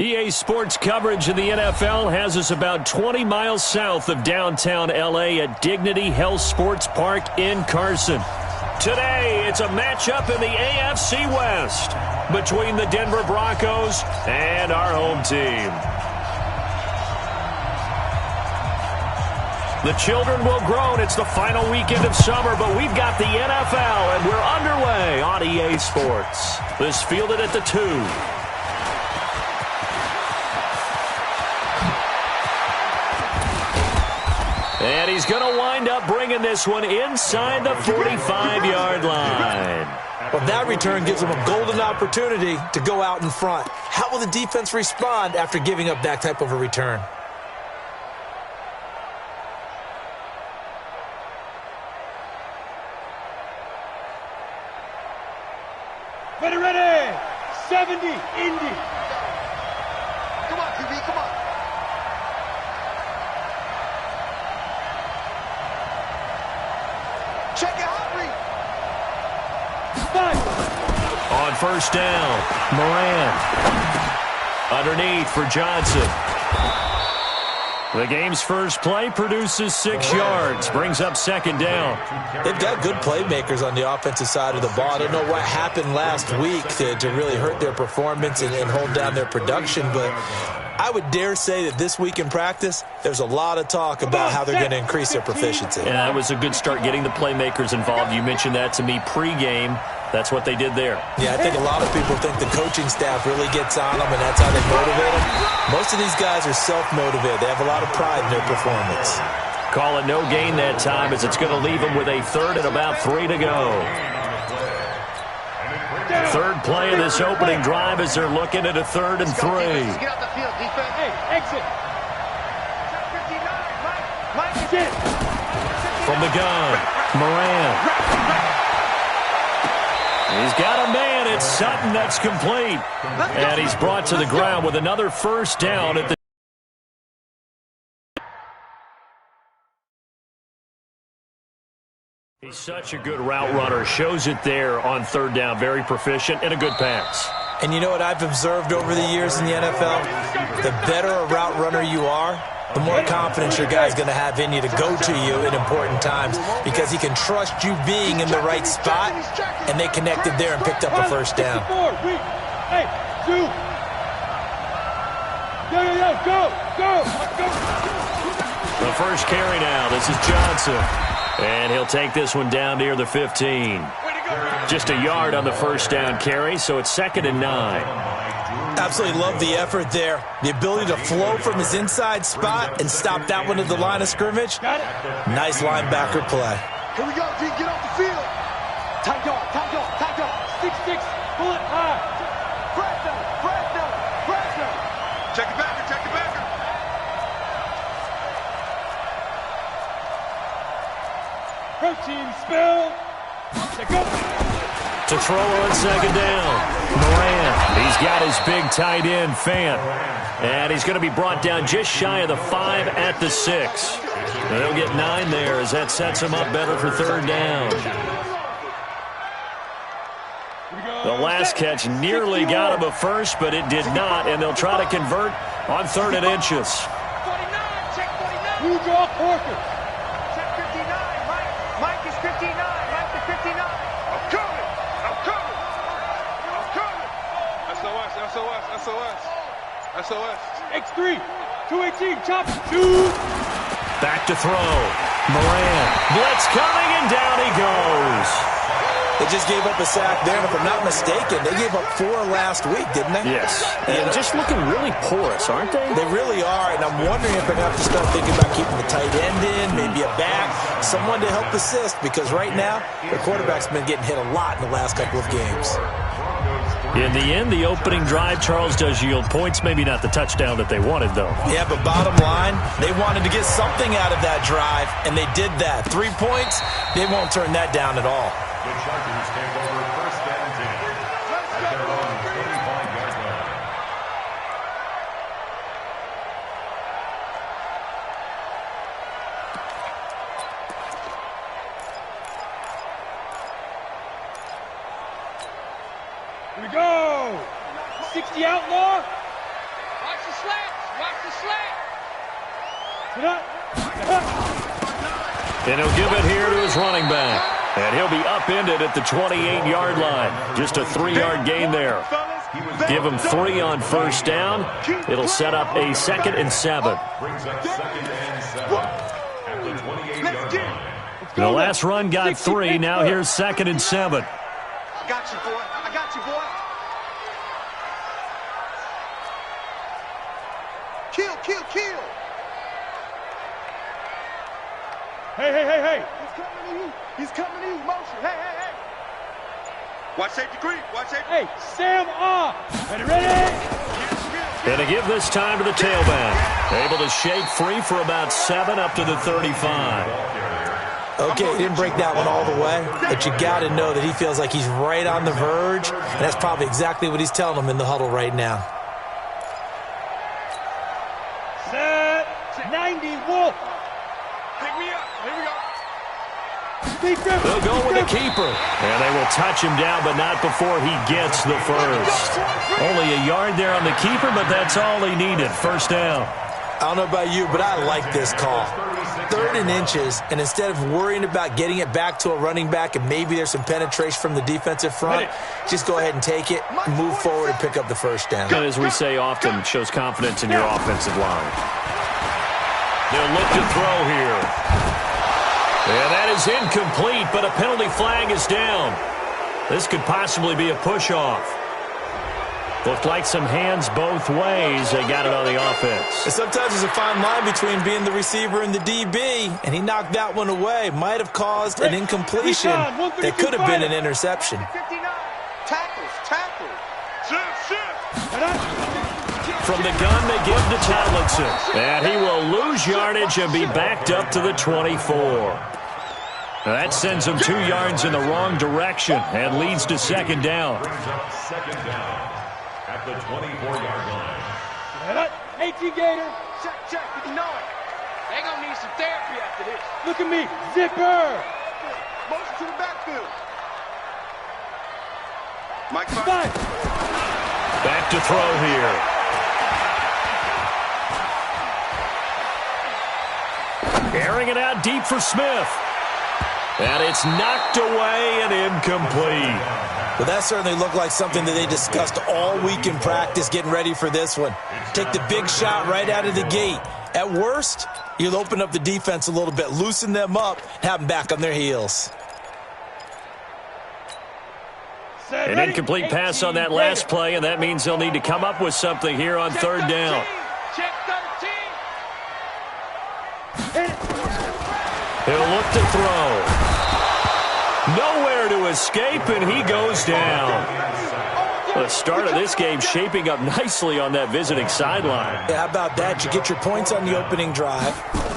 EA Sports coverage of the NFL has us about 20 miles south of downtown L.A. at Dignity Health Sports Park in Carson. Today, it's a matchup in the AFC West between the Denver Broncos and our home team. The children will groan. It's the final weekend of summer, but we've got the NFL, and we're underway on EA Sports. This fielded at the 2. And he's going to wind up bringing this one inside the 45-yard line. Well, that return gives them a golden opportunity to go out in front. How will the defense respond after giving up that type of a return? Ready, 70, Indy. Come on, QB, come on. Check it out, Reed. On first down, Moran. Underneath for Johnson. The game's first play produces 6 yards, brings up second down. They've got good playmakers on the offensive side of the ball. I don't know what happened last week to really hurt their performance and hold down their production, but I would dare say that this week in practice, there's a lot of talk about how they're going to increase their proficiency. And that was a good start getting the playmakers involved. You mentioned that to me pregame. That's what they did there. Yeah, I think a lot of people think the coaching staff really gets on them, and that's how they motivate them. Most of these guys are self-motivated. They have a lot of pride in their performance. Call it no gain that time, as it's going to leave them with a third and about 3 to go. Third play of this opening drive as they're looking at a 3rd and 3. Get off the field, defense. Hey, exit. From the gun, Moran. He's got a man. It's Sutton. That's complete. And he's brought to the ground with another first down at the... He's such a good route runner. Shows it there on 3rd down. Very proficient and a good pass. And you know what I've observed over the years in the NFL? The better a route runner you are, the more confidence your guy's going to have in you to go to you in important times, because he can trust you being in the right spot, and they connected there and picked up a first down. Hey, 2. Go. The first carry now. This is Johnson. And he'll take this one down near the 15. Just a yard on the first down carry, so it's 2nd and 9. Absolutely love the effort there. The ability to flow from his inside spot and stop that one at the line of scrimmage. Nice linebacker play. Here we go, D. Get off the field. Tight dog. 6-6. Pull it high. Pressure. Check it back. Protein spill. Go. To throw on 2nd down. Moran, he's got his big tight end, Fant. And he's going to be brought down just shy of the 5 at the 6. They'll get 9 there as that sets him up better for 3rd down. The last catch nearly got him a first, but it did not, and they'll try to convert on 3rd and inches. 49, check 49. Who draw Corker? Check 59, Mike is 59, Mike is 59. I'm coming. SOS. X3, 218, chop, 2. Back to throw. Moran, blitz coming, and down he goes. They just gave up a sack there, and if I'm not mistaken, they gave up 4 last week, didn't they? Yes. And just looking really porous, aren't they? They really are, and I'm wondering if they're going to have to start thinking about keeping the tight end in, maybe a back, someone to help assist, because right now, their quarterback's been getting hit a lot in the last couple of games. In the end, the opening drive, Charles, does yield points. Maybe not the touchdown that they wanted, though. Yeah, but bottom line, they wanted to get something out of that drive, and they did that. 3 points, they won't turn that down at all. The Chargers take over 1st and 10 at their own 35-yard line. Here we go. 60 outlaw. And he'll give it here to his running back. And he'll be upended at the 28-yard line. Just a 3-yard gain there. Give him 3 on first down. It'll set up a 2nd and 7. Brings up 2nd and 7 at the 28-yard line. The last run got 3. Now here's 2nd and 7. I got you, boy. I got you, boy. Kill, kill, kill. Hey. He's coming to you. He's coming to you. Motion. Hey. Watch safety creep. Watch safety. Hey, Sam off. Ready? And to give this time to the tailback. Able to shake free for about 7 up to the 35. Okay, he didn't break that one all the way, but you got to know that he feels like he's right on the verge, and that's probably exactly what he's telling them in the huddle right now. Set. 90 Wolf. Pick me up. Here we go. They'll go with the keeper. And they will touch him down, but not before he gets the first. Only a yard there on the keeper, but that's all he needed. First down. I don't know about you, but I like this call. 3rd and inches, and instead of worrying about getting it back to a running back and maybe there's some penetration from the defensive front, just go ahead and take it, move forward, and pick up the first down. And as we say often, shows confidence in your offensive line. They'll look to throw here. And that is incomplete, but a penalty flag is down. This could possibly be a push-off. Looked like some hands both ways. They got it on the offense. And sometimes there's a fine line between being the receiver and the DB, and he knocked that one away. Might have caused an incompletion that could have been an interception. 59. Tackles. Shift. From the gun, they give to Tomlinson. And he will lose yardage and be backed up to the 24. That sends him 2 yards in the wrong direction and leads to 2nd down. Brings up 2nd down at the 24-yard line. Hey, T-Gator. Check. You know it. They gonna need some therapy after this. Look at me. Zipper. Motion to the backfield. Mike 5. Back to throw here. Airing it out deep for Smith. And it's knocked away and incomplete. Well, that certainly looked like something that they discussed all week in practice getting ready for this one. Take the big shot right out of the gate. At worst, you'll open up the defense a little bit, loosen them up, have them back on their heels. An incomplete pass on that last play, and that means they'll need to come up with something here on 3rd down. Check 13. He'll look to throw. Nowhere to escape, and he goes down. The start of this game shaping up nicely on that visiting sideline. Yeah, how about that? You get your points on the opening drive.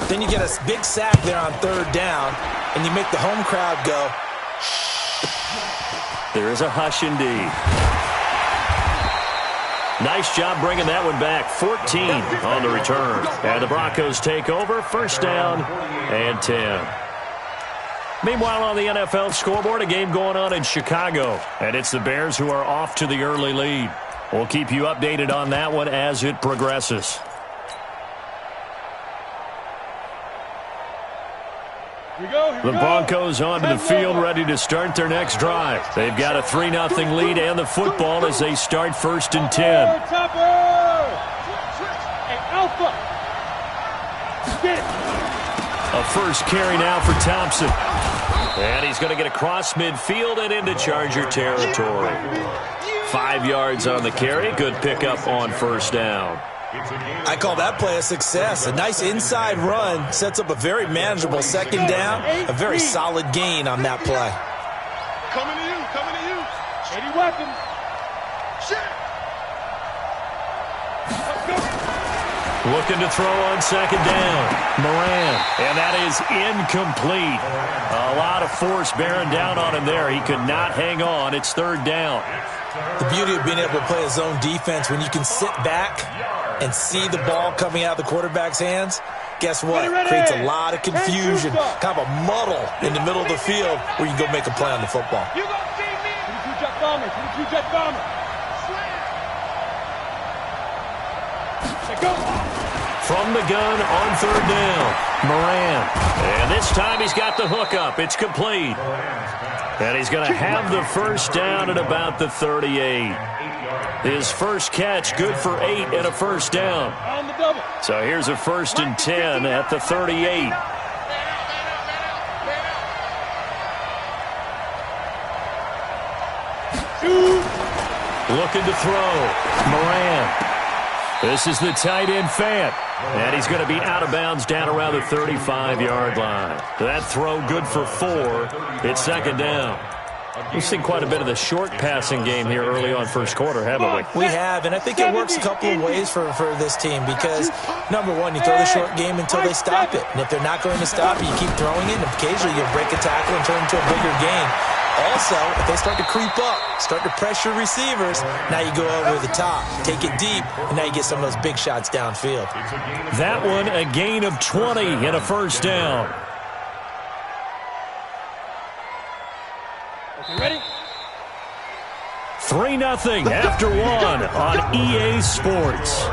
Then you get a big sack there on 3rd down, and you make the home crowd go, There is a hush indeed. Nice job bringing that one back. 14 on the return. And the Broncos take over. First down and 10. Meanwhile, on the NFL scoreboard, a game going on in Chicago. And it's the Bears who are off to the early lead. We'll keep you updated on that one as it progresses. The Broncos onto the field, ready to start their next drive. They've got a 3-0 lead and the football as they start 1st and 10. A first carry now for Thompson. And he's going to get across midfield and into Charger territory. 5 yards on the carry. Good pickup on first down. I call that play a success. A nice inside run sets up a very manageable 2nd down. A very solid gain on that play. Coming to you. 80 weapons. Shit. Looking to throw on 2nd down. Moran. And that is incomplete. A lot of force bearing down on him there. He could not hang on. It's 3rd down. The beauty of being able to play a zone defense when you can sit back and see the ball coming out of the quarterback's hands, guess what? Creates a lot of confusion, kind of a muddle in the middle of the field where you can go make a play on the football. You gonna see me? 22 jet bomber. Go. From the gun on third down, Moran. And this time he's got the hook up. It's complete. And he's going to have the first down at about the 38. His first catch, good for 8 and a first down. On the double. So here's a 1st and 10 at the 38. Looking to throw. Moran. This is the tight end, Fant. And he's going to be out of bounds down around the 35-yard line. That throw good for 4. It's second down. We've seen quite a bit of the short passing game here early on first quarter, haven't we? We have, and I think it works a couple of ways for this team because, number one, you throw the short game until they stop it. And if they're not going to stop it, you keep throwing it, and occasionally you'll break a tackle and turn it into a bigger game. Also, if they start to creep up, start to pressure receivers, now you go over the top, take it deep, and now you get some of those big shots downfield. That one, a gain of 20 and a first down. Okay, ready? 3-0 after 1 on EA Sports.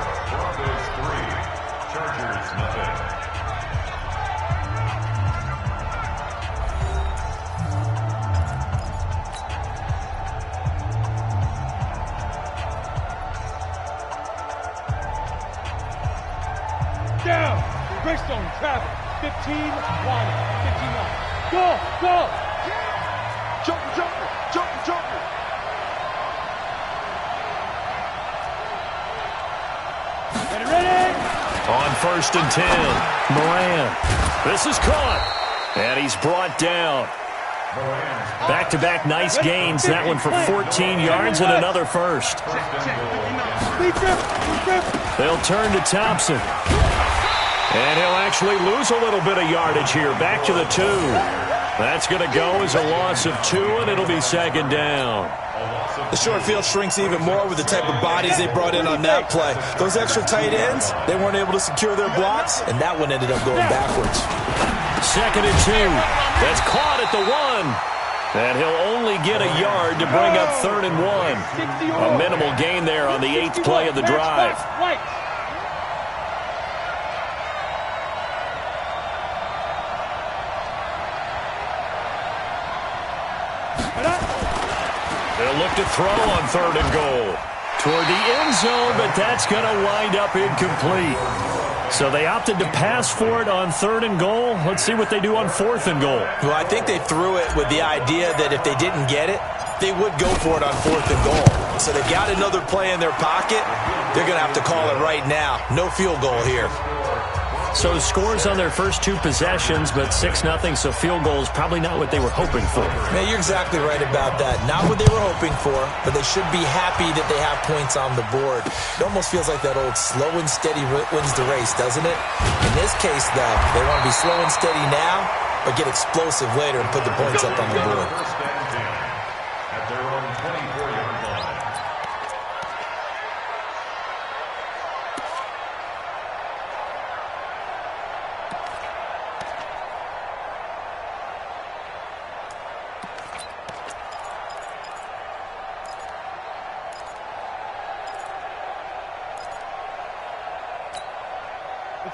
Down. Greystone traffic. 15 wide. 59. Go. Jump. Ready? On 1st and 10, Moran. This is caught. And he's brought down. Back-to-back nice gains. That one for 14 yards and another first. They'll turn to Thompson. And he'll actually lose a little bit of yardage here. Back to the 2. That's going to go as a loss of 2, and it'll be second down. The short field shrinks even more with the type of bodies they brought in on that play. Those extra tight ends, they weren't able to secure their blocks, and that one ended up going backwards. 2nd and 2. That's caught at the 1. And he'll only get a yard to bring up 3rd and 1. A minimal gain there on the 8th play of the drive. They'll look to throw on 3rd and goal. Toward the end zone, but that's going to wind up incomplete. So they opted to pass for it on 3rd and goal. Let's see what they do on 4th and goal. Well, I think they threw it with the idea that if they didn't get it, they would go for it on 4th and goal. So they've got another play in their pocket. They're going to have to call it right now. No field goal here. So scores on their first 2 possessions, but 6-0, so field goal is probably not what they were hoping for. Man, you're exactly right about that. Not what they were hoping for, but they should be happy that they have points on the board. It almost feels like that old slow and steady wins the race, doesn't it? In this case, though, they want to be slow and steady now, but get explosive later and put the points up on the board. At their own 24-yard line.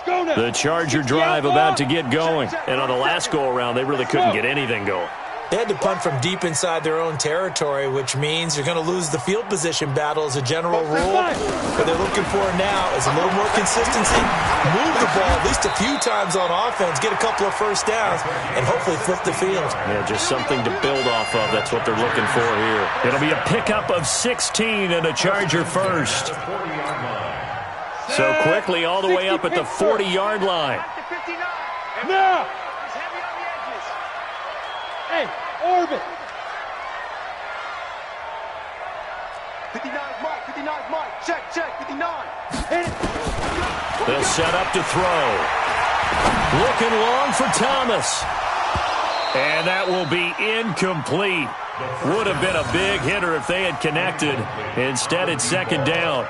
The Charger drive about to get going. And on the last go-around, they really couldn't get anything going. They had to punt from deep inside their own territory, which means you're going to lose the field position battle as a general rule. What they're looking for now is a little more consistency, move the ball at least a few times on offense, get a couple of first downs, and hopefully flip the field. Yeah, just something to build off of. That's what they're looking for here. It'll be a pickup of 16 and a Charger first. So quickly all the way up at the 40-yard line. Now! Hey, orbit! 59 Mike, check, 59. Hit it! They'll set up to throw. Looking long for Thomas. And that will be incomplete. Would have been a big hitter if they had connected. Instead, it's second down.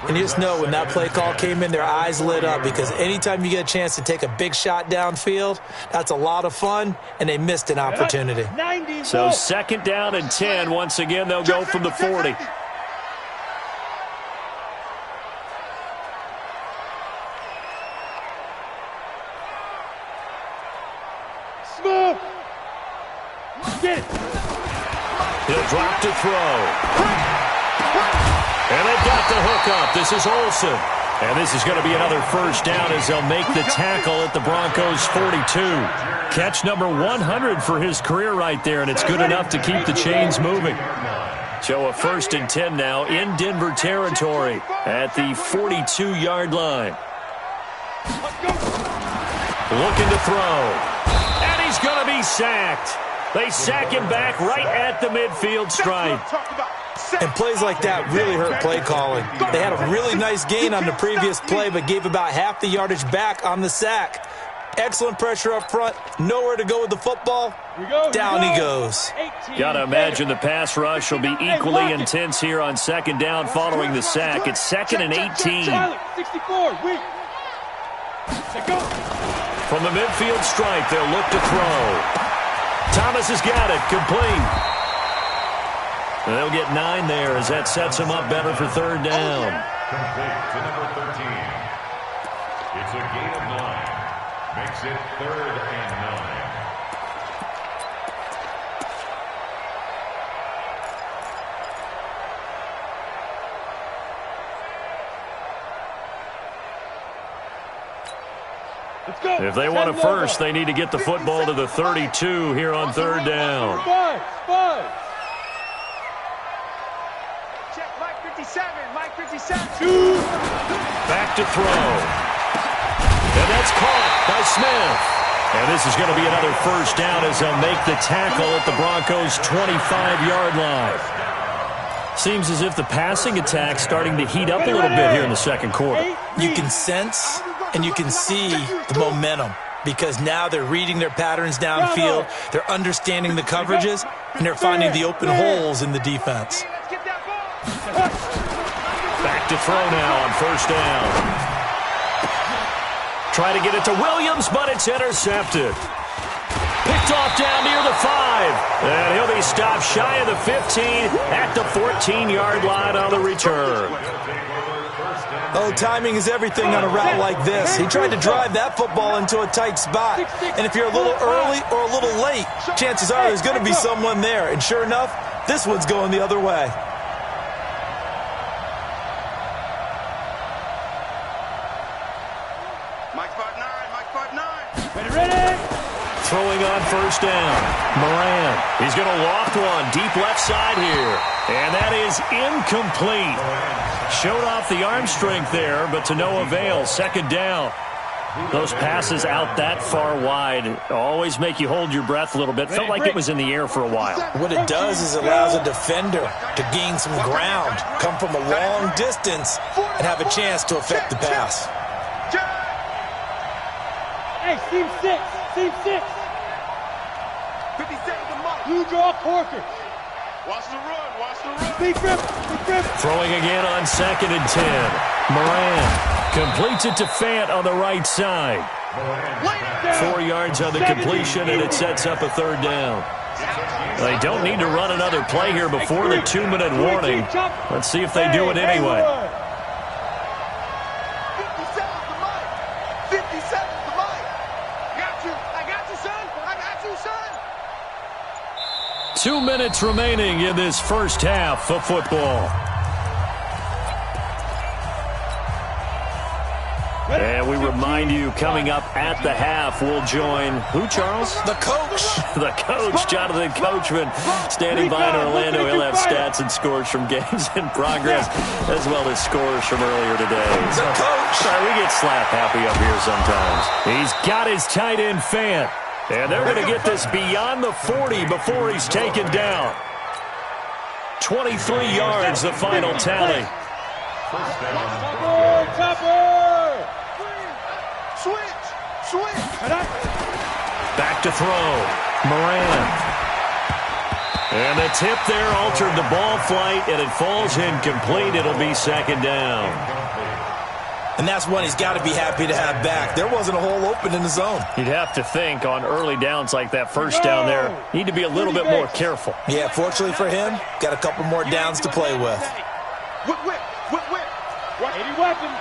And you just know when that play call came in, their eyes lit up because anytime you get a chance to take a big shot downfield, that's a lot of fun, and they missed an opportunity. So second down and 10. Once again, they'll go from the 40. Get it. He'll drop to throw. And they've got the hook up. This is Olsen. And this is going to be another first down as they'll make the tackle at the Broncos' 42. Catch number 100 for his career right there, and it's good enough to keep the chains moving. So a 1st and 10 now in Denver territory at the 42-yard line. Looking to throw. And he's going to be sacked. They sack him back right at the midfield stripe. And plays like that really hurt play calling. They had a really nice gain on the previous play, but gave about half the yardage back on the sack. Excellent pressure up front. Nowhere to go with the football. Down he goes. Got to imagine the pass rush will be equally intense here on 2nd down following the sack. It's 2nd and 18. 64, weak. From the midfield stripe, they'll look to throw. Thomas has got it. Complete. They'll get 9 there as that sets them up better for 3rd down. Complete to number 13. It's a gain of 9. Makes it 3rd and 9. Let's go. If they want a first, they need to get the football to the 32 here on 3rd down. Five. Check Mike 57. Mike 57. Back to throw. And that's caught by Smith. And this is going to be another first down as they'll make the tackle at the Broncos' 25-yard line. Seems as if the passing attack's starting to heat up a little bit here in the 2nd quarter. You can sense and you can see the momentum because now they're reading their patterns downfield, they're understanding the coverages, and they're finding the open holes in the defense. Back to throw now on 1st down. Try to get it to Williams, but it's intercepted. Picked off down near the 5. And he'll be stopped shy of the 15 at the 14-yard line on the return. Oh, timing is everything on a route like this. He tried to drive that football into a tight spot. And if you're a little early or a little late, chances are there's going to be someone there. And sure enough, this one's going the other way. Throwing on 1st down. Moran. He's going to loft one deep left side here. And that is incomplete. Showed off the arm strength there, but to no avail. 2nd down. Those passes out that far wide always make you hold your breath a little bit. Felt like it was in the air for a while. What it does is it allows a defender to gain some ground, come from a long distance, and have a chance to affect the pass. Hey, Team 6. Team 6. 57 to Mike. You draw Corker. Watch the run. Watch the run. Big grip. Throwing again on 2nd and 10. Moran completes it to Fant on the right side. 4 yards on the completion, and it sets up a 3rd down. They don't need to run another play here before the 2-minute warning. Let's see if they do it anyway. 57 to Mike. 57 to Mike. Got you. I got you, son. I got you, son. 2 minutes remaining in this first half of football. And we remind you, coming up at the half, we'll join who, Charles? The coach. The coach, Jonathan Coachman, standing by in Orlando. He'll have stats and scores from games in progress, as well as scores from earlier today. The coach. Sorry, we get slap happy up here sometimes. He's got his tight end Fant. And they're going to get this beyond the 40 before he's taken down. 23 yards, the final tally. Topper. Switch. Back to throw. Moran. And the tip there altered the ball flight, and it falls incomplete. It'll be 2nd down. And that's one he's got to be happy to have back. There wasn't a hole open in the zone. You'd have to think on early downs like that first down there, need to be a little bit more careful. Yeah, fortunately for him, got a couple more downs to play with. Whip. 80 weapons.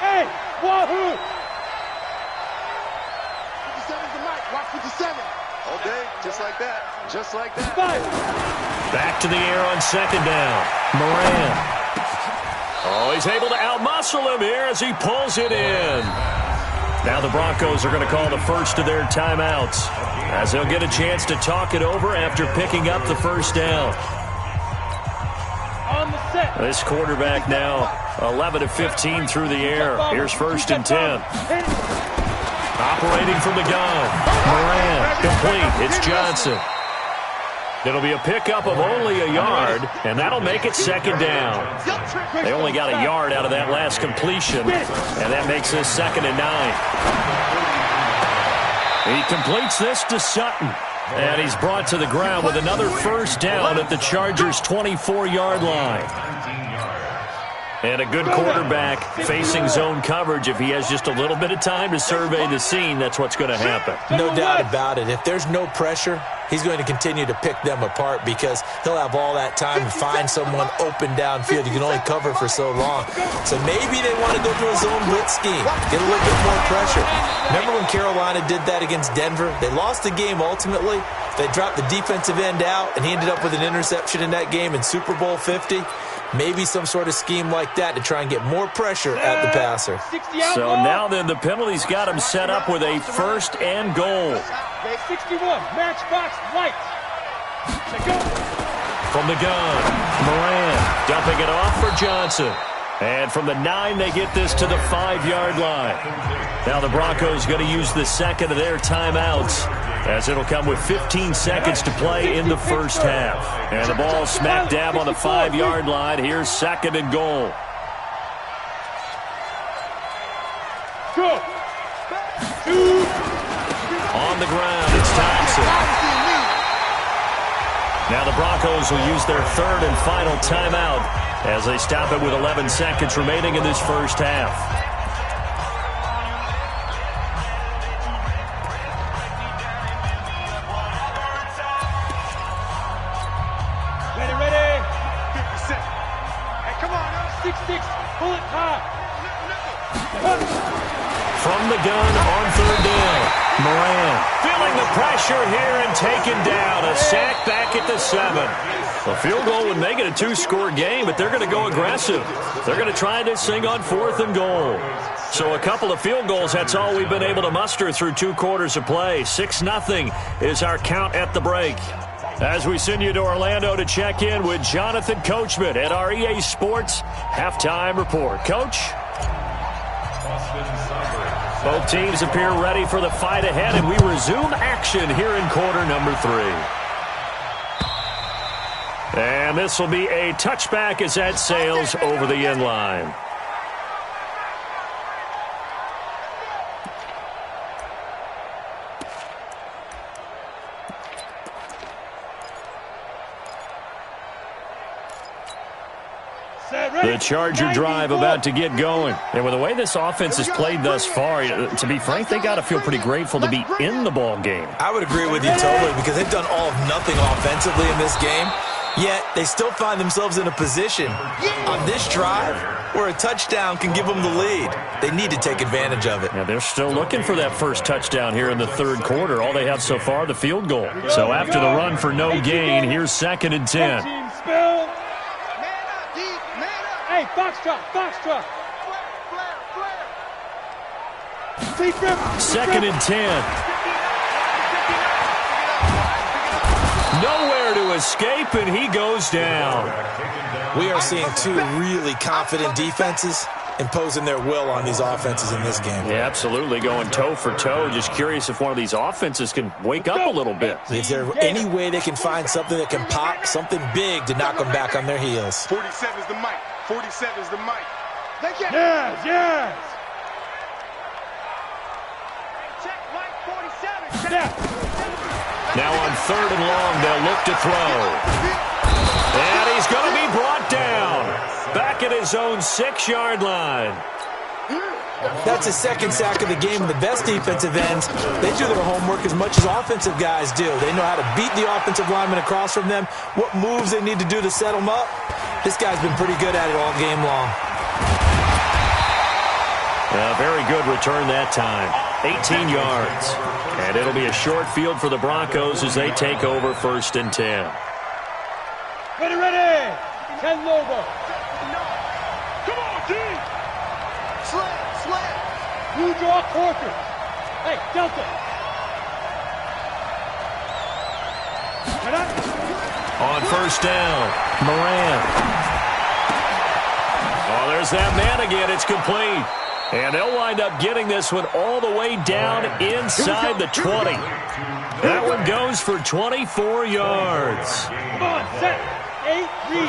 Hey, wahoo. 57 to Mike. Watch 57. All day, just like that. Just like that. Back to the air on second down. Moran. Oh, he's able to outmuscle him here as he pulls it in. Now the Broncos are going to call the first of their timeouts, as they'll get a chance to talk it over after picking up the first down. This quarterback now 11 of 15 through the air. Here's first and 10. Operating from the gun. Moran, complete. It's Johnson. It'll be a pickup of only a yard, and that'll make it second down. They only got a yard out of that last completion, and that makes this 2nd and 9. He completes this to Sutton, and he's brought to the ground with another first down at the Chargers' 24-yard line. And a good quarterback facing zone coverage. If he has just a little bit of time to survey the scene, that's what's going to happen. No doubt about it. If there's no pressure, he's going to continue to pick them apart because he'll have all that time to find someone open downfield. You can only cover for so long. So maybe they want to go to a zone blitz scheme, get a little bit more pressure. Remember when Carolina did that against Denver? They lost the game ultimately. They dropped the defensive end out, and he ended up with an interception in that game in Super Bowl 50. Maybe some sort of scheme like that to try and get more pressure at the passer. So now then the penalty's got him set up with a first and goal. 61, matchbox lights. From the gun, Moran dumping it off for Johnson. And from the 9, they get this to the 5-yard line. Now the Broncos going to use the second of their timeouts, as it'll come with 15 seconds to play in the first half. And the ball smack dab on the 5-yard line. Here's second and goal. Go. On the ground, it's Thompson. Now the Broncos will use their third and final timeout as they stop it with 11 seconds remaining in this first half. Ready. 50 seconds. Hey, come on, 6-6, pull it high. From the gun on third down, Moran feeling the pressure here and taken down. A sack back at the 7. A field goal would make it a 2-score game, but they're going to go aggressive. They're going to try this thing on 4th and goal. So a couple of field goals, that's all we've been able to muster through 2 quarters of play. 6-0 is our count at the break. As we send you to Orlando to check in with Jonathan Coachman at our EA Sports Halftime Report. Coach? Both teams appear ready for the fight ahead, and we resume action here in quarter number 3. And this will be a touchback as that sails over the end line. The Charger drive about to get going. And with the way this offense has played thus far, to be frank, they got to feel pretty grateful to be in the ball game. I would agree with you totally because they've done all of nothing offensively in this game, yet they still find themselves in a position on this drive where a touchdown can give them the lead. They need to take advantage of it. Yeah, they're still looking for that first touchdown here in the third quarter. All they have so far, the field goal. So after the run for no gain, here's 2nd and 10. Hey, foxtrot. 2nd and 10. Nowhere to escape, and he goes down. We are seeing 2 really confident defenses imposing their will on these offenses in this game. Yeah, absolutely, going toe for toe. Just curious if one of these offenses can wake up a little bit. Is there any way they can find something that can pop, something big to knock them back on their heels? 47 is the mic. 47 is the mic. Yes. Check mic 47. Yeah. Now on 3rd and long, they'll look to throw. And he's going to be brought down. Back at his own 6-yard line. That's his 2nd sack of the game. And the best defensive ends, they do their homework as much as offensive guys do. They know how to beat the offensive lineman across from them, what moves they need to do to set them up. This guy's been pretty good at it all game long. A very good return that time. 18 yards. And it'll be a short field for the Broncos as they take over 1st and 10. Ready, ready. 10 over. Come on, D. Slam. You draw quarter. Hey, Delta. On 1st down, Moran. Oh, there's that man again. It's complete. And they'll wind up getting this one all the way down inside the 20. That one goes for 24 yards. Come on, set. 8, read.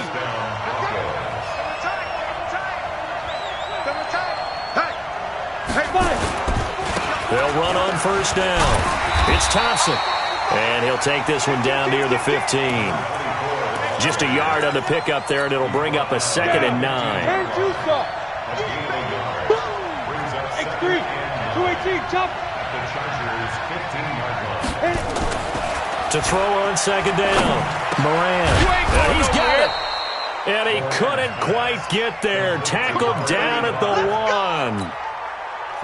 Hey, bye. They'll run on 1st down. It's Thompson. And he'll take this one down near the 15. Just a yard on the pickup there, and it'll bring up a 2nd and 9. X3, 218, chop. To throw on 2nd down. Moran. He's got it. And he couldn't quite get there. Tackled down at the 1.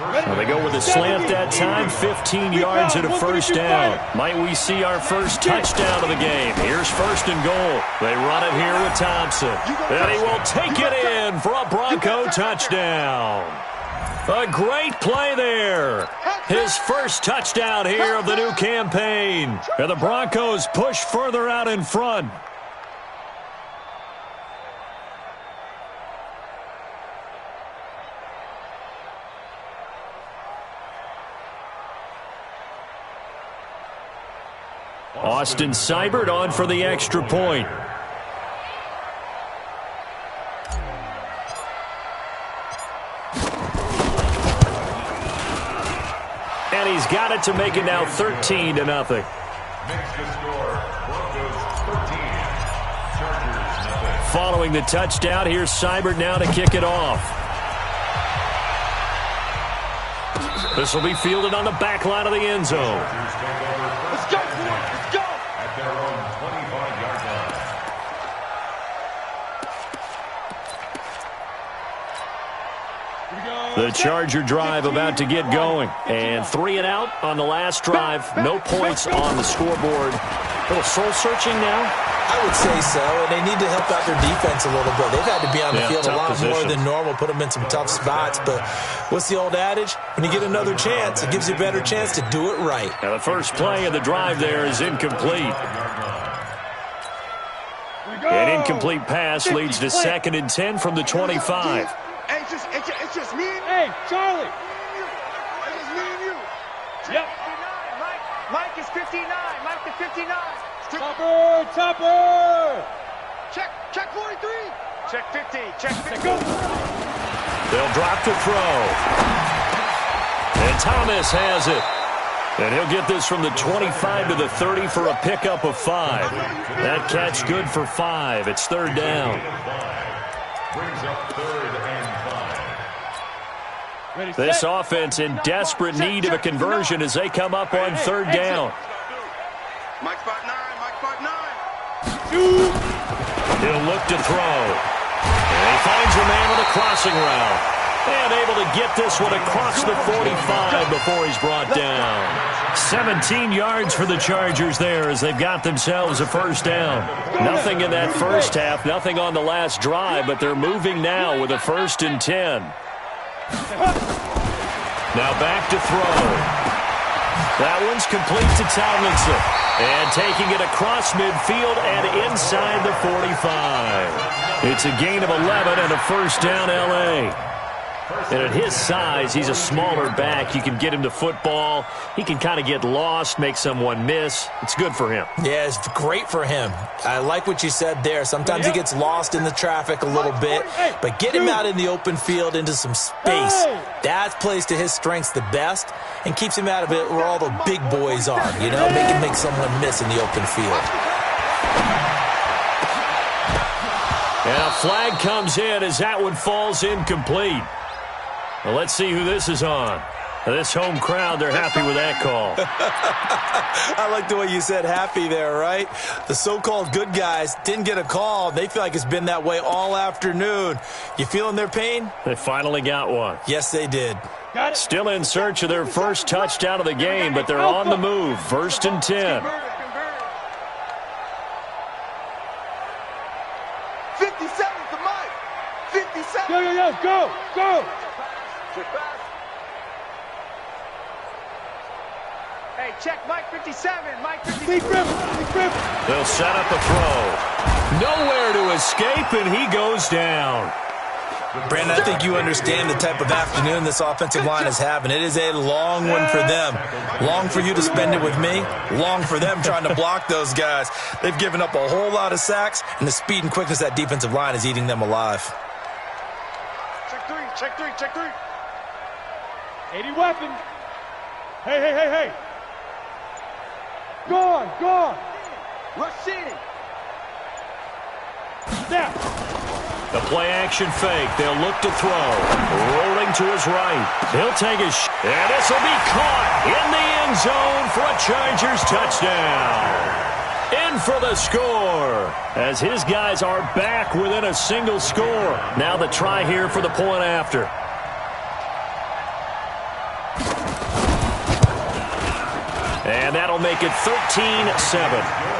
Well, they go with a slant that time, 15 yards at a 1st down. Might we see our first touchdown of the game? Here's 1st and goal. They run it here with Thompson. And he will take it in for a Bronco touchdown. A great play there. His first touchdown here of the new campaign. And the Broncos push further out in front. Austin Seibert on for the extra point. And he's got it to make it now 13-0. Makes the score. Broncos 13. Chargers 0. Following the touchdown, here's Seibert now to kick it off. This will be fielded on the back line of the end zone. Let's go. At their own 25-yard line. The Charger drive about to get going. And 3 and out on the last drive. No points on the scoreboard. A little soul-searching now? I would say so, and they need to help out their defense a little bit. They've had to be on the field a lot more than normal, put them in some tough spots. But what's the old adage? When you get another chance, it gives you a better chance to do it right. Now the first play of the drive there is incomplete. An incomplete pass leads to 2nd and 10 from the 25. Hey, it's just me and you. Hey, Charlie. It's just me and you. Yep. 59. Mike is 59. Mike is 59. Topper. Check 43. Check 50. Check 50. Go. They'll drop to throw. And Thomas has it. And he'll get this from the 25 to the 30 for a pickup of 5. That catch good for 5. It's 3rd down. Brings up 3rd and 5. Ready, This set. offense in desperate need of a conversion as they come up on 3rd down. Mike spot 9. Mike spot 9. He'll look to throw. And he finds a man on a crossing route. And able to get this one across the 45 before he's brought down. 17 yards for the Chargers there as they've got themselves a 1st down. Nothing in that first half, nothing on the last drive, but they're moving now with a 1st and 10. Now back to throw. That one's complete to Tomlinson. And taking it across midfield and inside the 45. It's a gain of 11 and a 1st down L.A. And at his size, he's a smaller back. You can get him to football. He can kind of get lost, make someone miss. It's good for him. Yeah, it's great for him. I like what you said there. Sometimes he gets lost in the traffic a little bit, but get him out in the open field into some space. That plays to his strengths the best and keeps him out of it where all the big boys are, you know, make someone miss in the open field. And a flag comes in as that one falls incomplete. Well, let's see who this is on. This home crowd, they're happy with that call. I like the way you said happy there, right? The so-called good guys didn't get a call. They feel like it's been that way all afternoon. You feeling their pain? They finally got one. Yes, they did. Still in search of their first touchdown of the game, but they're on the move. 1st and 10. 57 to Mike. 57. Go. Hey, check Mike 57. Mike 57. Big grip. They'll set up a throw. Nowhere to escape, and he goes down. Brandon, I think you understand the type of afternoon this offensive line is having. It is a long one for them. Long for you to spend it with me. Long for them trying to block those guys. They've given up a whole lot of sacks, and the speed and quickness of that defensive line is eating them alive. Check three. 80 weapon. Hey. Gone. Rashid. Snap. The play-action fake. They'll look to throw. Rolling to his right. He'll take a and this will be caught in the end zone for a Chargers touchdown. In for the score, as his guys are back within a single score. Now the try here for the point after. And that'll make it 13-7.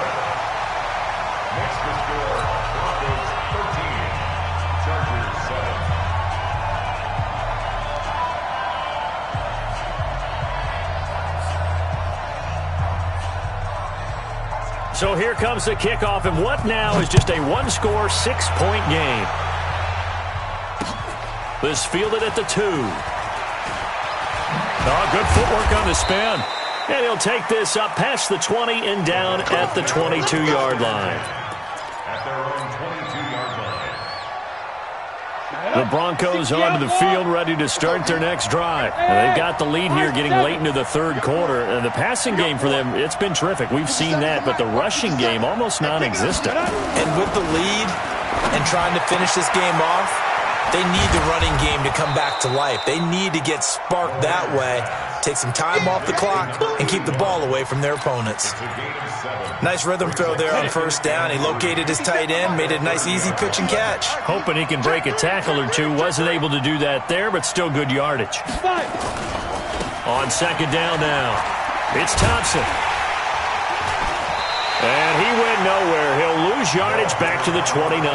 So here comes the kickoff, and what now is just a one-score, 6-point game. This fielded at the 2. Oh, good footwork on the spin. And he'll take this up past the 20 and down at the 22-yard line. At their own 22-yard line. The Broncos onto the field, ready to start their next drive. And they've got the lead here getting late into the third quarter. And the passing game for them, it's been terrific. We've seen that, but the rushing game almost non-existent. And with the lead and trying to finish this game off, they need the running game to come back to life. They need to get sparked that way, take some time off the clock, and keep the ball away from their opponents. Nice rhythm throw there on 1st down. He located his tight end, made it a nice easy pitch and catch. Hoping he can break a tackle or two. Wasn't able to do that there, but still good yardage. On 2nd down now, it's Thompson. And he went nowhere. He'll lose yardage back to the 29.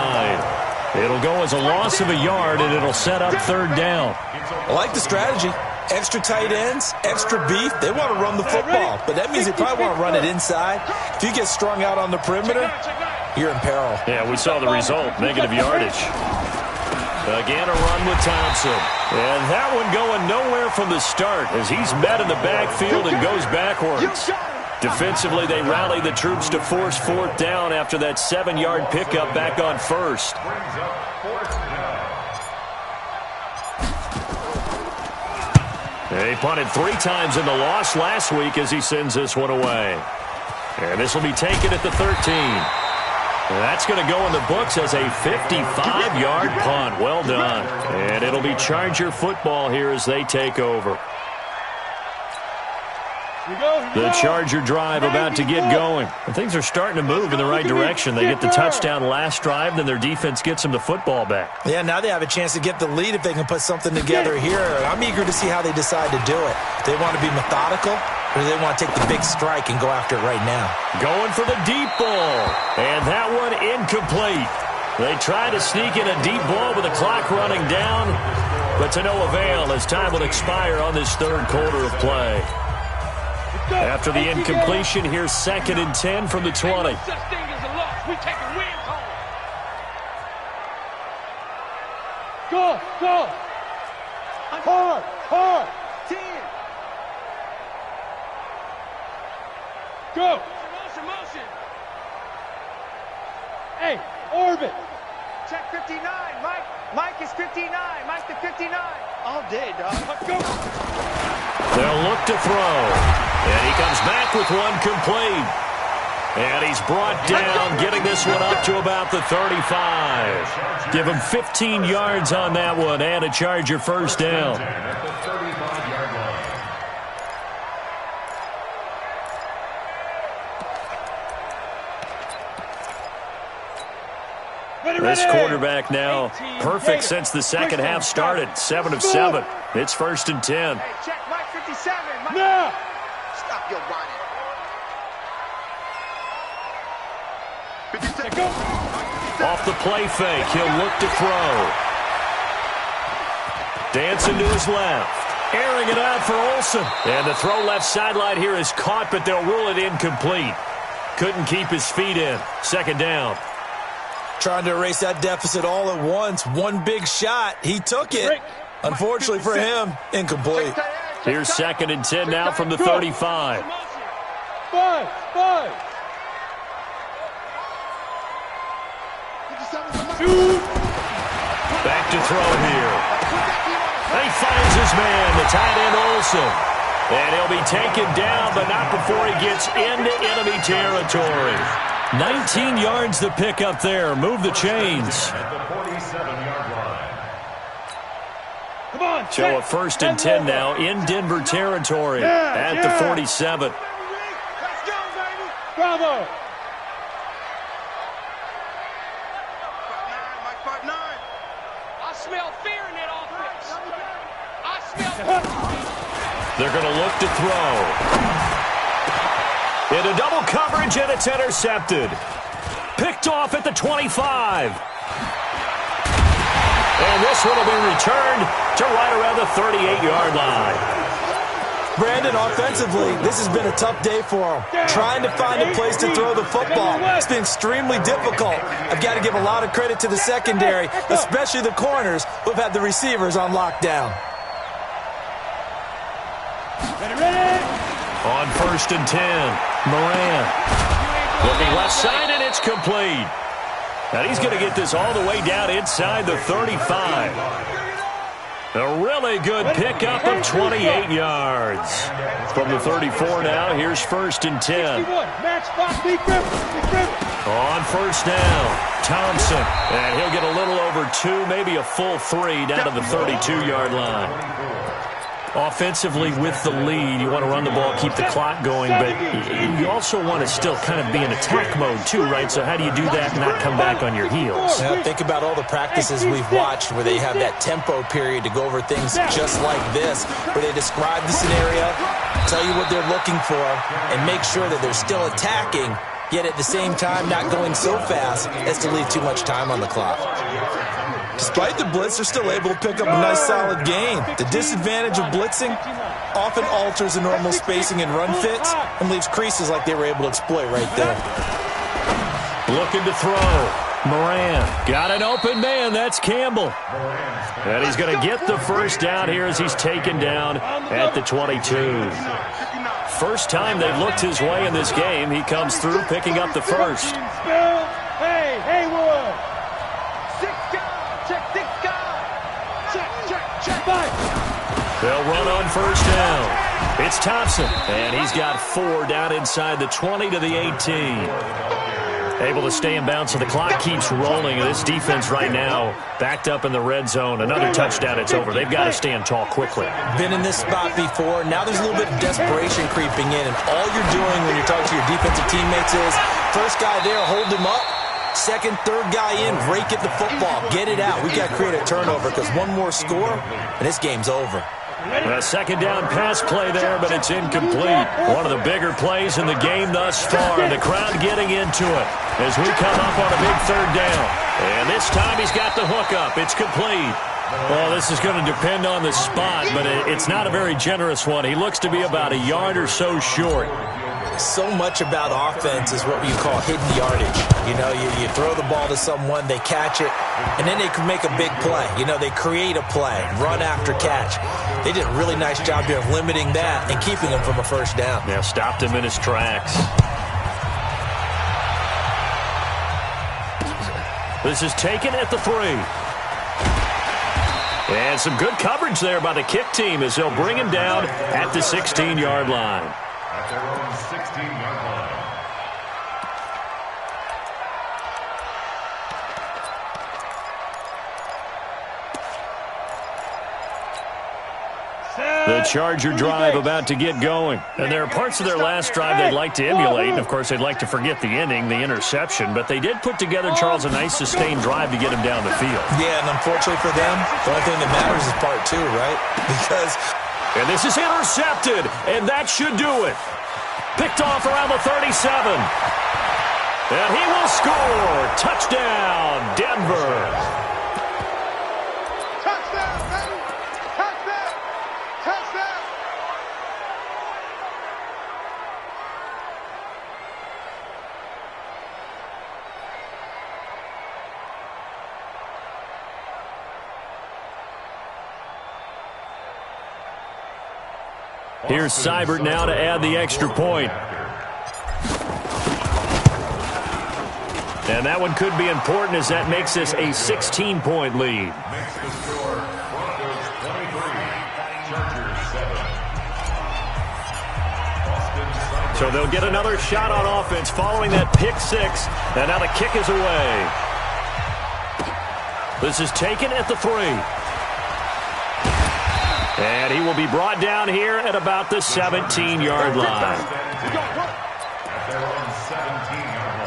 It'll go as a loss of a yard, and it'll set up 3rd down. I like the strategy. Extra tight ends, extra beef. They want to run the football, but that means they probably want to run it inside. If you get strung out on the perimeter, you're in peril. Yeah, we saw the result, negative yardage. Again, a run with Thompson. And that one going nowhere from the start as he's met in the backfield and goes backwards. Defensively, they rally the troops to force 4th down after that 7-yard pickup back on 1st. Brings up 4th down. He punted 3 times in the loss last week as he sends this one away. And this will be taken at the 13. That's going to go in the books as a 55-yard punt. Well done. And it'll be Charger football here as they take over. The Charger drive about to get going. And things are starting to move in the right direction. They get the touchdown last drive, then their defense gets them the football back. Yeah, now they have a chance to get the lead if they can put something together here. I'm eager to see how they decide to do it. Do they want to be methodical, or do they want to take the big strike and go after it right now? Going for the deep ball. And that one incomplete. They try to sneak in a deep ball with the clock running down, but to no avail as time will expire on this 3rd quarter of play. After the incompletion, here's 2nd and 10 from the 20. Go. Hard. 10. Go. Motion. Hey, orbit. Check 59. Mike is 59. Mike to 59. All day, dog. Go. They'll look to throw. And he comes back with one complete. And he's brought down, getting this one up to about the 35. Give him 15 yards on that one and a Charger 1st down. This quarterback now perfect since the second half started. 7 of 7. It's 1st and 10. Hey, check Mike 57. Mike. Now. Stop your running. Off the play fake, he'll look to throw. Dancing to his left. Airing it out for Olsen. And the throw left sideline here is caught, but they'll rule it incomplete. Couldn't keep his feet in. 2nd down. Trying to erase that deficit all at once. One big shot. He took it. Unfortunately for him, incomplete. Here's 2nd and 10 now from the 35. 5. Back to throw here. He finds his man, the tight end Olsen. And he'll be taken down, but not before he gets into enemy territory. 19 yards to pick up there. Move the chains. At the 47-yard line. Come on. So a 1st and 10 now in Denver territory at the 47. Let's go, baby. Bravo. 5'9", Mike 5'9". I smell fear in that offense. I smell. They're going to look to throw. Into double coverage, and it's intercepted. Picked off at the 25. And this one will be returned to right around the 38-yard line. Brandon, offensively, this has been a tough day for him. Trying to find a place to throw the football. It's been extremely difficult. I've got to give a lot of credit to the secondary, especially the corners who have had the receivers on lockdown. Ready. On 1st and 10, Moran. Looking left side, and it's complete. And he's going to get this all the way down inside the 35. A really good pickup of 28 yards. From the 34 now, here's 1st and 10. Match box, Big River. On 1st down, Thompson. And he'll get a little over 2, maybe a full 3 down to the 32-yard line. Offensively with the lead, you want to run the ball, keep the clock going, but you also want to still kind of be in attack mode too, right? So how do you do that and not come back on your heels? Now, think about all the practices we've watched where they have that tempo period to go over things just like this, where they describe the scenario, tell you what they're looking for, and make sure that they're still attacking, yet at the same time not going so fast as to leave too much time on the clock. Despite the blitz, they're still able to pick up a nice solid gain. The disadvantage of blitzing often alters the normal spacing and run fits and leaves creases like they were able to exploit right there. Looking to throw. Moran got an open man. That's Campbell. And he's going to get the first down here as he's taken down at the 22. First time they've looked his way in this game. He comes through picking up the first. Hey, Haywood. They'll run on 1st down. It's Thompson, and he's got 4 down inside the 20 to the 18. Able to stay in bounds, so the clock keeps rolling. This defense right now backed up in the red zone. Another touchdown, it's over. They've got to stand tall quickly. Been in this spot before. Now there's a little bit of desperation creeping in, and all you're doing when you're talking to your defensive teammates is first guy there, hold him up. Second, third guy in, rake at the football. Get it out. We've got to create a turnover because one more score, and this game's over. A 2nd down pass play there, but it's incomplete. One of the bigger plays in the game thus far. The crowd getting into it as we come up on a big 3rd down. And this time he's got the hook up. It's complete. Well, this is going to depend on the spot, but it's not a very generous one. He looks to be about a yard or so short. So much about offense is what you call hidden yardage. You know, you throw the ball to someone, they catch it, and then they can make a big play. You know, they create a play, run after catch. They did a really nice job here of limiting that and keeping him from a first down. Yeah, stopped him in his tracks. This is taken at the 3. And some good coverage there by the kick team as they'll bring him down at the 16-yard line. At their own 16-yard line. The Charger drive about to get going. And there are parts of their last drive they'd like to emulate. And, of course, they'd like to forget the inning, the interception. But they did put together, Charles, a nice sustained drive to get him down the field. Yeah, and unfortunately for them, the only thing that matters is part 2, right? Because... And this is intercepted, and that should do it. Picked off around the 37. And he will score. Touchdown, Denver. Here's Seibert now to add the extra point. And that one could be important as that makes this a 16-point lead. Makes the score Broncos 23, Chargers 7. So they'll get another shot on offense following that pick 6. And now the kick is away. This is taken at the 3. And he will be brought down here at about the 17-yard line. At their own 17-yard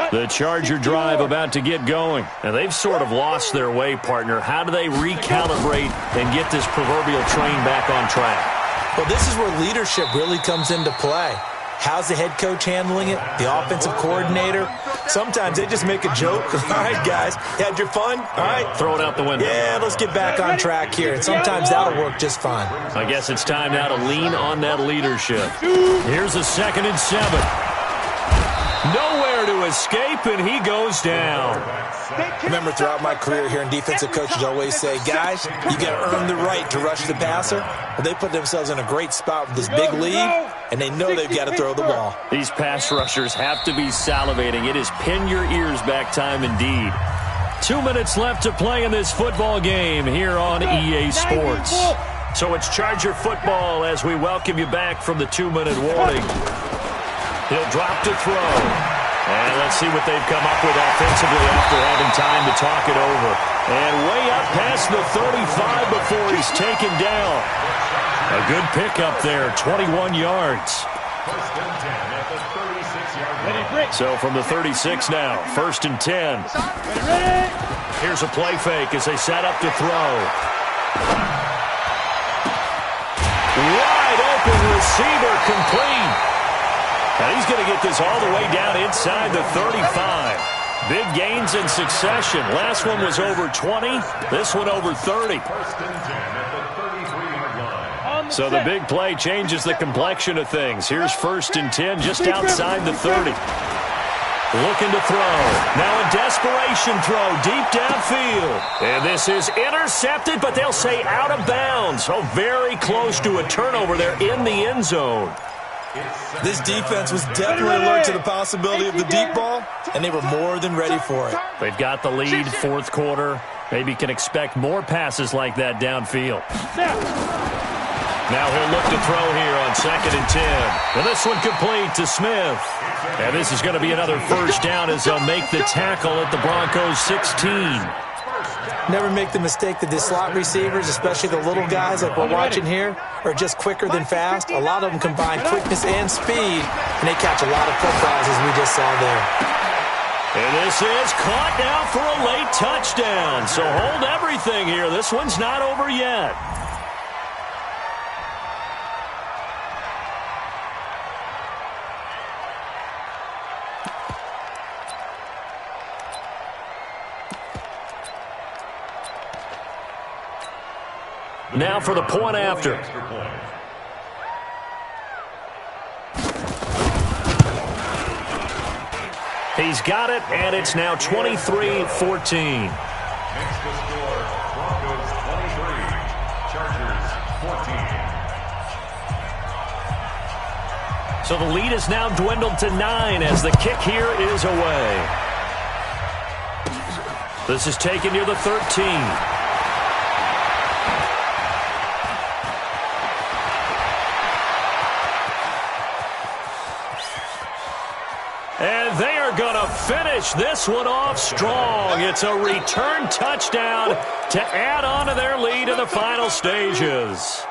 line. The Charger drive about to get going. And they've sort of lost their way, partner. How do they recalibrate and get this proverbial train back on track? Well, this is where leadership really comes into play. How's the head coach handling it? The offensive coordinator? Sometimes they just make a joke. All right, guys, you had your fun? All right. Throw it out the window. Yeah, let's get back on track here. And sometimes that'll work just fine. I guess it's time now to lean on that leadership. Here's a 2nd and 7. Nowhere to escape, and he goes down. Remember, throughout my career here in defensive coaches always say, guys, you got to earn the right to rush the passer. Well, they put themselves in a great spot with this big lead, and they know they've got to throw the ball. These pass rushers have to be salivating. It is pin your ears back time indeed. 2 minutes left to play in this football game here on EA Sports. So it's Charger football as we welcome you back from the 2-minute warning. He'll drop to throw. And let's see what they've come up with offensively after having time to talk it over. And way up past the 35 before he's taken down. A good pickup there, 21 yards. First and 10 at the 36-yard line. So from the 36 now, 1st and 10. Here's a play fake as they set up to throw. Wide open receiver complete. And he's going to get this all the way down inside the 35. Big gains in succession. Last one was over 20. This one over 30. First and 10 at the 33-yard line. So the big play changes the complexion of things. Here's 1st and 10 just outside the 30. Looking to throw. Now a desperation throw deep downfield. And this is intercepted, but they'll say out of bounds. So very close to a turnover there in the end zone. This defense was definitely alert to the possibility of the deep ball, and they were more than ready for it. They've got the lead, 4th quarter. Maybe can expect more passes like that downfield. Now he'll look to throw here on 2nd and 10. And this one complete to Smith. And this is going to be another first down as they'll make the tackle at the Broncos 16. Never make the mistake that the slot receivers, especially the little guys like we're watching here, are just quicker than fast. A lot of them combine quickness and speed, and they catch a lot of footballs as we just saw there. And this is caught now for a late touchdown. So hold everything here. This one's not over yet. Now for the point after. He's got it, and it's now 23-14. Makes the score Broncos 23, Chargers 14. So the lead is now dwindled to 9 as the kick here is away. This is taken near the 13. And they are going to to finish this one off strong. It's a return touchdown to add on to their lead in the final stages.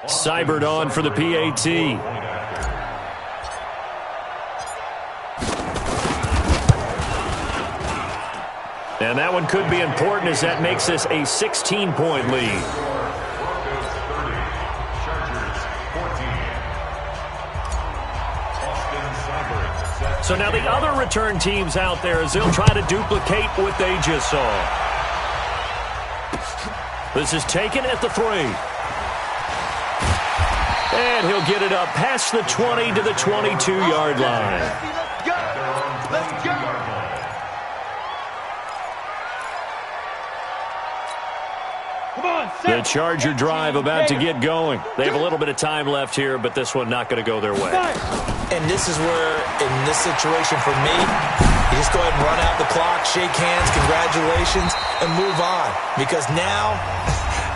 Seibert on for the PAT. And that one could be important as that makes this a 16-point lead. So now the other return teams out there as they'll try to duplicate what they just saw. This is taken at the 3. And he'll get it up past the 20 to the 22-yard line. Let's go. Let's go. Come on, The Charger drive about to get going. They have a little bit of time left here, but this one not going to go their way. And this is where, in this situation for me, you just go ahead and run out the clock, shake hands, congratulations, and move on. Because now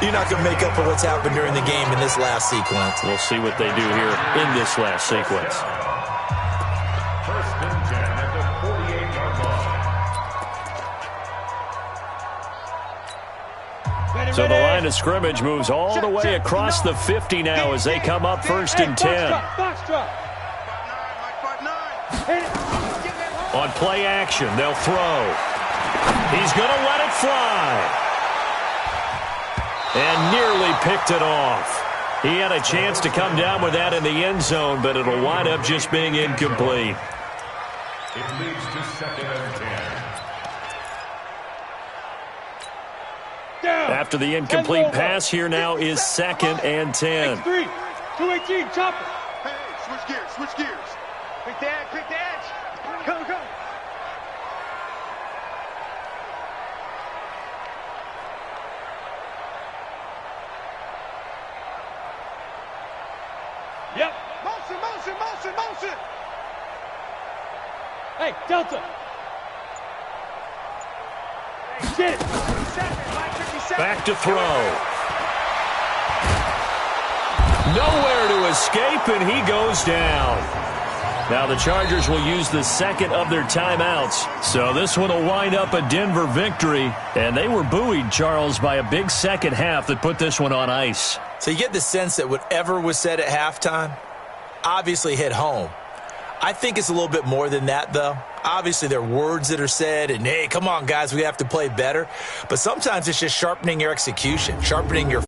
you're not going to make up for what's happened during the game in this last sequence. We'll see what they do here in this last sequence. First and 10 at the 48-yard line. So the line of scrimmage moves all the way across the 50 now as they come up first and 10. Box drop. On play action, they'll throw. He's going to let it fly. And nearly picked it off. He had a chance to come down with that in the end zone, but it'll wind up just being incomplete. It leads to second and 10. After the incomplete pass, here now is second and 10. 3, 218, chop it. Hey, switch gears, switch gears. Quick the edge, quick the edge. Go, go. Yep. Motion, motion, motion, motion. Hey, Delta. Get it. 57, line 57. Back to throw. Nowhere to escape, and he goes down. Now the Chargers will use the second of their timeouts. So this one will wind up a Denver victory. And they were buoyed, Charles, by a big second half that put this one on ice. So you get the sense that whatever was said at halftime obviously hit home. I think it's a little bit more than that, though. Obviously, there are words that are said, and, hey, come on, guys, we have to play better. But sometimes it's just sharpening your execution, sharpening your